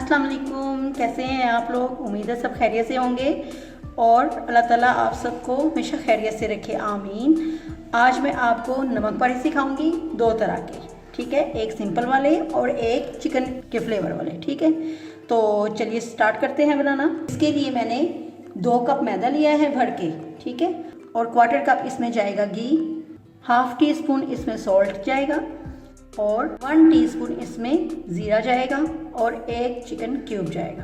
अस्सलाम वालेकुम, कैसे हैं आप लोग। उम्मीद है सब खैरियत से होंगे और अल्लाह ताला आप सबको हमेशा खैरियत से रखे, आमीन। आज मैं आपको नमक पानी सिखाऊंगी दो तरह के, ठीक है। एक सिंपल वाले और एक चिकन के फ्लेवर वाले, ठीक है। तो चलिए स्टार्ट करते हैं बनाना। इसके लिए मैंने 2 कप मैदा लिया है भर के, ठीक है। और क्वार्टर कप इसमें जाएगा घी, हाफ टी स्पून इसमें सॉल्ट जाएगा और 1 टीस्पून इसमें ज़ीरा जाएगा और 1 चिकन क्यूब जाएगा।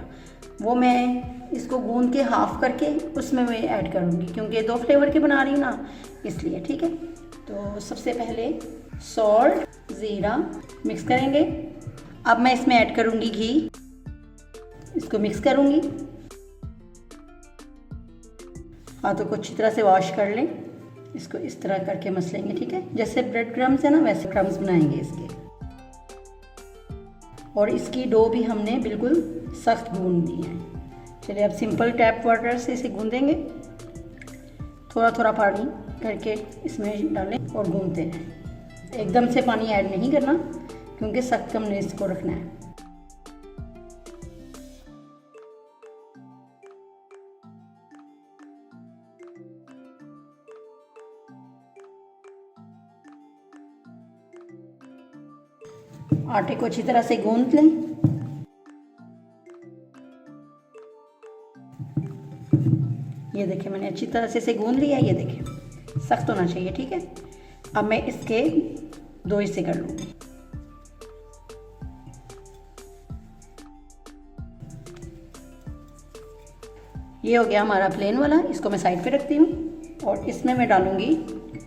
वो मैं इसको गूंद के हाफ करके उसमें मैं ऐड करूँगी, क्योंकि 2 फ्लेवर के बना रही हूँ ना, इसलिए, ठीक है। तो सबसे पहले सॉल्ट, ज़ीरा मिक्स करेंगे। अब मैं इसमें ऐड करूँगी घी, इसको मिक्स करूँगी। हाथों को अच्छी तरह से वॉश कर लें, इसको इस तरह करके मसलेंगे, ठीक है। जैसे ब्रेड क्रम्स है ना, वैसे क्रम्स बनाएंगे इसके। और इसकी डो भी हमने बिल्कुल सख्त गूंद दी है। चलिए अब सिंपल टैप वाटर से इसे गूंदेंगे, थोड़ा थोड़ा पानी करके इसमें डालें और गूंदते हैं। एकदम से पानी ऐड नहीं करना, क्योंकि सख्त हमने इसको रखना है। आटे को अच्छी तरह से गूंद लें। ये देखिए मैंने अच्छी तरह से इसे गूंद लिया है, ये देखिए सख्त होना चाहिए, ठीक है। अब मैं इसके 2 हिस्से कर लूँगी। ये हो गया हमारा प्लेन वाला, इसको मैं साइड पे रखती हूँ और इसमें मैं डालूँगी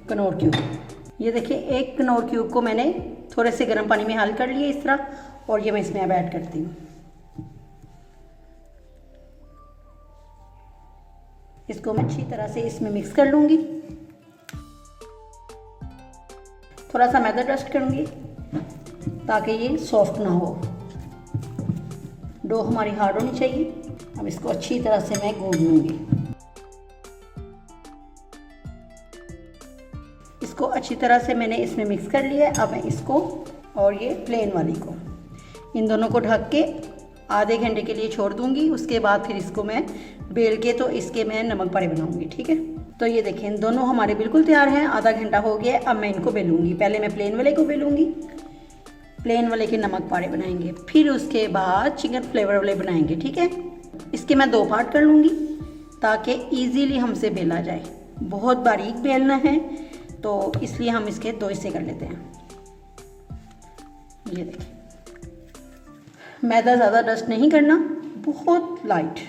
कनौर क्यूब। ये देखिए 1 कनौर क्यूब को मैंने थोड़े से गर्म पानी में हल कर लिए इस तरह, और ये मैं इसमें अब ऐड करती हूँ। इसको मैं अच्छी तरह से इसमें मिक्स कर लूँगी। थोड़ा सा मैदा डस्ट करूँगी ताकि ये सॉफ्ट ना हो। डो हमारी हार्ड होनी चाहिए। अब इसको अच्छी तरह से मैं गूंद लूँगी। इसको अच्छी तरह से मैंने इसमें मिक्स कर लिया है। अब मैं इसको और ये प्लेन वाली को, इन दोनों को ढक के आधे घंटे के लिए छोड़ दूंगी। उसके बाद फिर इसको मैं बेल के तो इसके मैं नमक पारे बनाऊंगी, ठीक है। तो ये देखें इन दोनों हमारे बिल्कुल तैयार हैं, आधा घंटा हो गया है। अब मैं इनको बेलूंगी। पहले मैं प्लेन वाले को बेलूंगी, प्लेन वाले के नमक पारे बनाएंगे, फिर उसके बाद चिकन फ्लेवर वाले बनाएंगे, ठीक है। इसके मैं 2 पार्ट कर लूँगी ताकि ईजीली हमसे बेला जाए। बहुत बारीक बेलना है तो इसलिए हम इसके 2 हिस्से कर लेते हैं। ये देखिए मैदा ज़्यादा डस्ट नहीं करना, बहुत लाइट,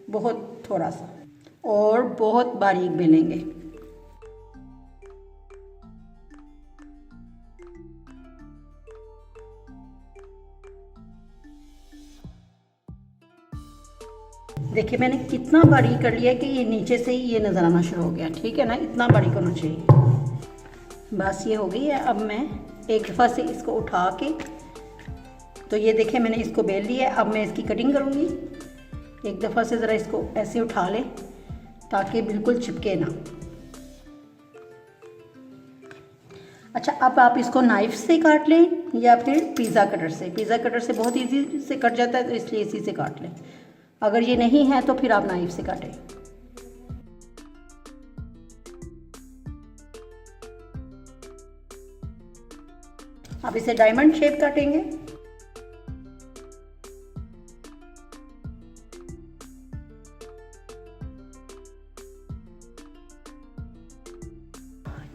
बहुत थोड़ा सा, और बहुत बारीक बेलेंगे। देखिए मैंने कितना बारीक कर लिया कि ये नीचे से ही ये नज़र आना शुरू हो गया, ठीक है ना। इतना बारीक होना चाहिए। बस ये हो गई है। अब मैं एक दफ़ा से इसको उठा के, तो ये देखें मैंने इसको बेल लिया है। अब मैं इसकी कटिंग करूँगी। एक दफ़ा से ज़रा इसको ऐसे उठा लें ताकि बिल्कुल चिपके ना। अच्छा, अब आप इसको नाइफ से काट लें या फिर पिज़्ज़ा कटर से। पिज़्ज़ा कटर से बहुत इजी से कट जाता है, तो इसलिए इसी से काट लें। अगर ये नहीं है तो फिर आप नाइफ से काटें। आप इसे डायमंड शेप काटेंगे।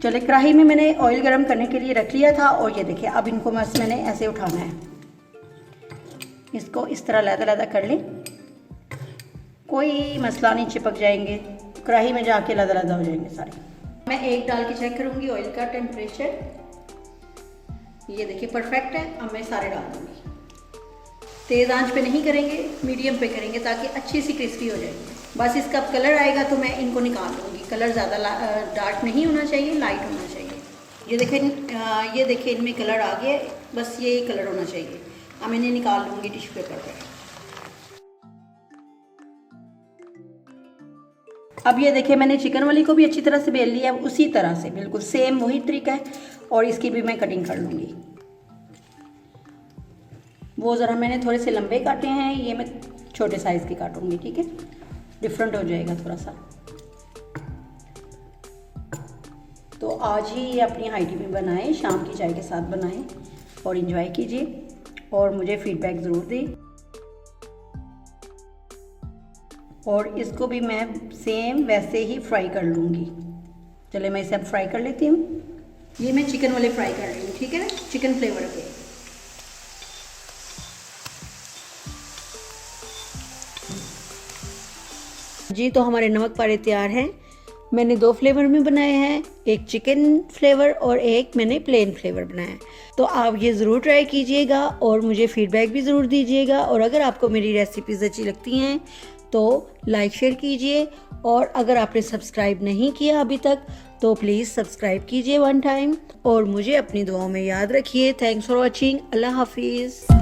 चले कढ़ाई में मैंने ऑयल गरम करने के लिए रख लिया था, और ये देखिए अब इनको मैंने ऐसे उठाना है। इसको इस तरह लैदा कर लें, कोई मसला नहीं, चिपक जाएंगे कढ़ाई में जाके, लदा हो जाएंगे सारे। मैं एक डाल के चेक करूँगी ऑयल का टेम्परेचर। ये देखिए परफेक्ट है। अब मैं सारे डाल दूँगी। तेज़ आंच पे नहीं करेंगे, मीडियम पे करेंगे ताकि अच्छी सी क्रिस्पी हो जाएगी। बस इसका कलर आएगा तो मैं इनको निकाल लूँगी। कलर ज़्यादा डार्क नहीं होना चाहिए, लाइट होना चाहिए। ये देखिए इनमें कलर आ गया, बस ये कलर होना चाहिए। अब मैं इन्हें निकाल लूँगी टिश्यू पेपर पर। अब ये देखिए मैंने चिकन वाली को भी अच्छी तरह से बेल लिया, उसी तरह से बिल्कुल सेम वही तरीका है, और इसकी भी मैं कटिंग कर लूँगी। वो ज़रा मैंने थोड़े से लंबे काटे हैं, ये मैं छोटे साइज़ के काटूंगी, ठीक है, डिफरेंट हो जाएगा थोड़ा सा। तो आज ही ये अपनी हाइटी में बनाएं, शाम की चाय के साथ बनाएं और इन्जॉय कीजिए और मुझे फीडबैक ज़रूर दें। और इसको भी मैं सेम वैसे ही फ्राई कर लूँगी। चले मैं इसे अब फ्राई कर लेती हूँ। ये मैं चिकन वाले फ्राई कर रही हूँ, ठीक है ना, चिकन फ्लेवर के। जी तो हमारे नमक पारे तैयार हैं। मैंने 2 फ्लेवर में बनाए हैं, एक चिकन फ्लेवर और एक मैंने प्लेन फ्लेवर बनाया है। तो आप ये ज़रूर ट्राई कीजिएगा और मुझे फीडबैक भी ज़रूर दीजिएगा। और अगर आपको मेरी रेसिपीज़ अच्छी लगती हैं तो लाइक शेयर कीजिए, और अगर आपने सब्सक्राइब नहीं किया अभी तक तो प्लीज़ सब्सक्राइब कीजिए 1 टाइम, और मुझे अपनी दुआओं में याद रखिए। Thanks for watching. अल्लाह हाफिज़।